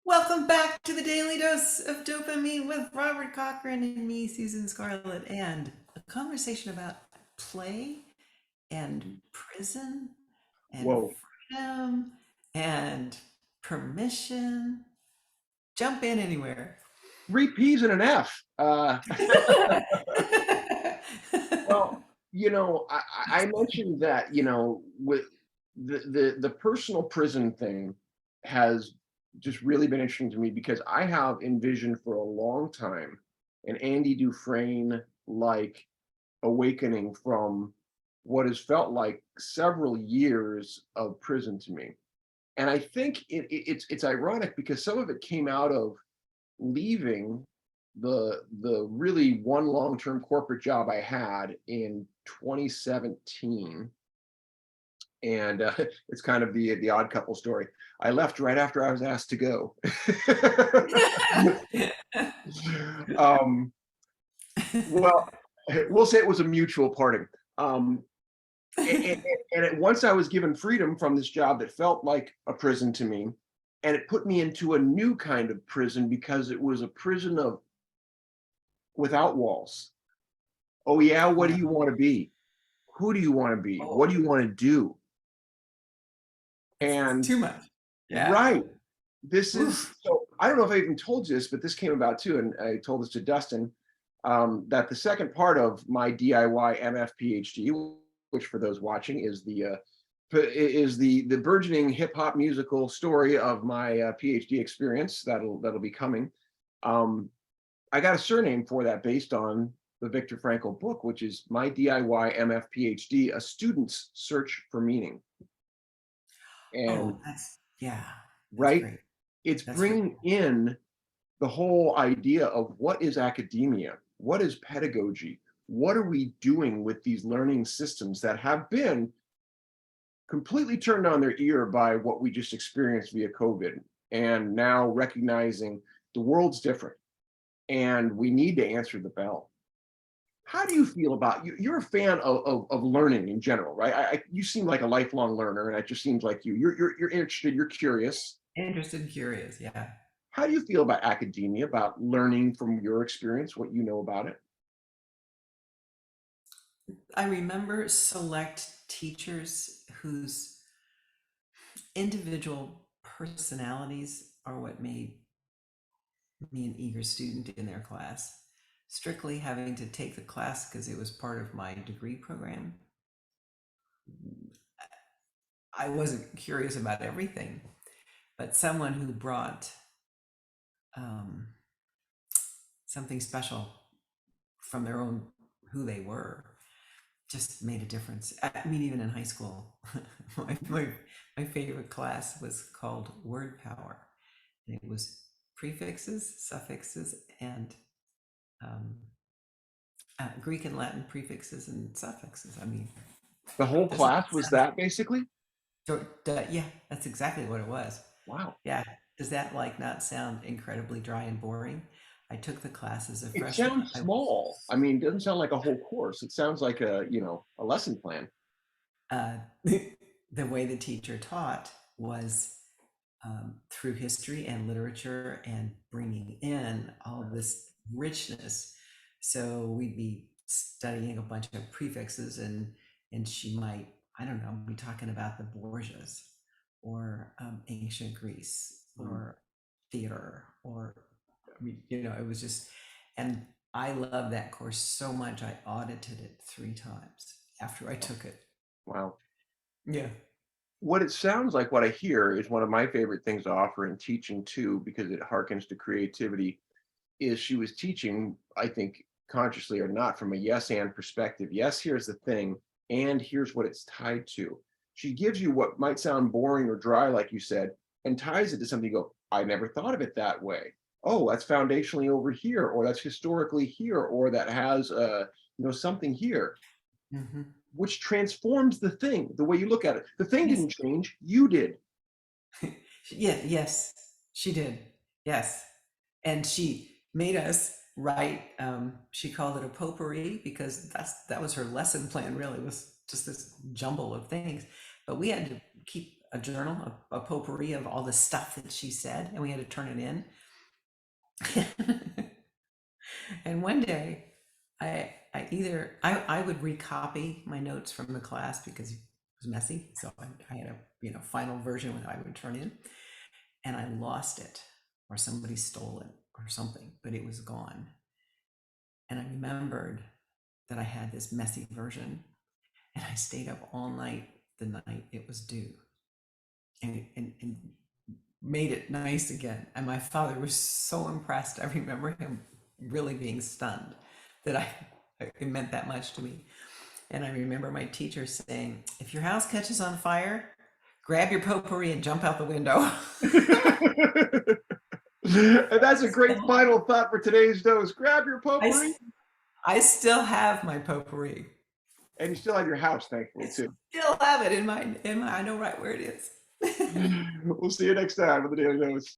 Welcome back to the Daily Dose of Dopamine with Robert Cochran and me, Susan Scarlett, and a conversation about play and prison and Whoa, freedom and permission. Jump in anywhere. three P's and an F. Well, I mentioned that, with the personal prison thing has just really been interesting to me because I have envisioned for a long time an Andy Dufresne like awakening from what has felt like several years of prison to me. And I think it's ironic because some of it came out of leaving the really one long-term corporate job I had in 2017. And it's kind of the odd couple story. I left right after I was asked to go. um, well, we'll say it was a mutual parting. Um, and, once I was given freedom from this job that felt like a prison to me, and it put me into a new kind of prison because it was a prison of without walls. Oh yeah, what do Yeah. you want to be? Who do you want to be? Oh, What do you want to do? it's And too much. Yeah. right, this is Oof. so. I don't know if I even told you this, but this came about too, and I told this to Dustin. That the second part of my DIY MF PhD, which for those watching is the burgeoning hip hop musical story of my PhD experience that'll be coming. Um, I got a surname for that based on the Viktor Frankl book, which is my DIY MF PhD, A Student's Search for Meaning. And Oh, yeah, that's right, great. it's That's great. bringing in the whole idea of what is academia? What is pedagogy? What are we doing with these learning systems that have been completely turned on their ear by what we just experienced via COVID? And now recognizing the world's different and we need to answer the bell. How do you feel about you're a fan of learning in general, right? You seem like a lifelong learner, and it just seems like you're interested, you're curious. Interested and curious. Yeah. How do you feel about academia, about learning from your experience, what you know about it? I remember select teachers whose individual personalities are what made me an eager student in their class. Strictly having to take the class because it was part of my degree program. I wasn't curious about everything, but someone who brought um, something special from their own who they were just made a difference. I mean, even in high school, my favorite class was called Word Power. And it was prefixes, suffixes, and um, Greek and Latin prefixes and suffixes. I mean, The whole doesn't class that was sound, that basically? yeah, that's exactly what it was. Wow. Yeah. Does that like not sound incredibly dry and boring? I took the class as a It freshman. sounds small. I mean, it doesn't sound like a whole course. It sounds like a lesson plan. uh, the way the teacher taught was through history and literature and bringing in all of this richness. So we'd be studying a bunch of prefixes, and she might, I don't know, be talking about the Borgias or ancient Greece Mm. or theater or, I mean, it was just, and I love that course so much. I audited it 3 times after I took it. Wow. Yeah. What it sounds like, what I hear is one of my favorite things to offer in teaching too, because it harkens to creativity, is she was teaching, I think, consciously or not, from a yes and perspective. Yes, here's the thing, and here's what it's tied to. She gives you what might sound boring or dry, like you said, and ties it to something. You go, I never thought of it that way. Oh, that's foundationally over here, or that's historically here, or that has something here, Hmm. which transforms the thing, the way you look at it. The thing Yes. didn't change, you did. Yeah, yes, she did. Yes. And she made us write, she called it a potpourri because that was her lesson plan, really, was just this jumble of things. But we had to keep a journal, a potpourri of all the stuff that she said, and we had to turn it in. And one day, I would recopy my notes from the class because it was messy. So I had a final version that I would turn in, and I lost it, or somebody stole it, or something. But it was gone, and I remembered that I had this messy version, and I stayed up all night the night it was due, and made it nice again. And my father was so impressed. I remember him really being stunned that it meant that much to me. And I remember my teacher saying, if your house catches on fire, grab your potpourri and jump out the window. And that's a great final thought for today's dose. Grab your potpourri. I still have my potpourri. And you still have your house, thankfully, too. Still have it in my, I know right where it is. We'll see you next time on the Daily Dose.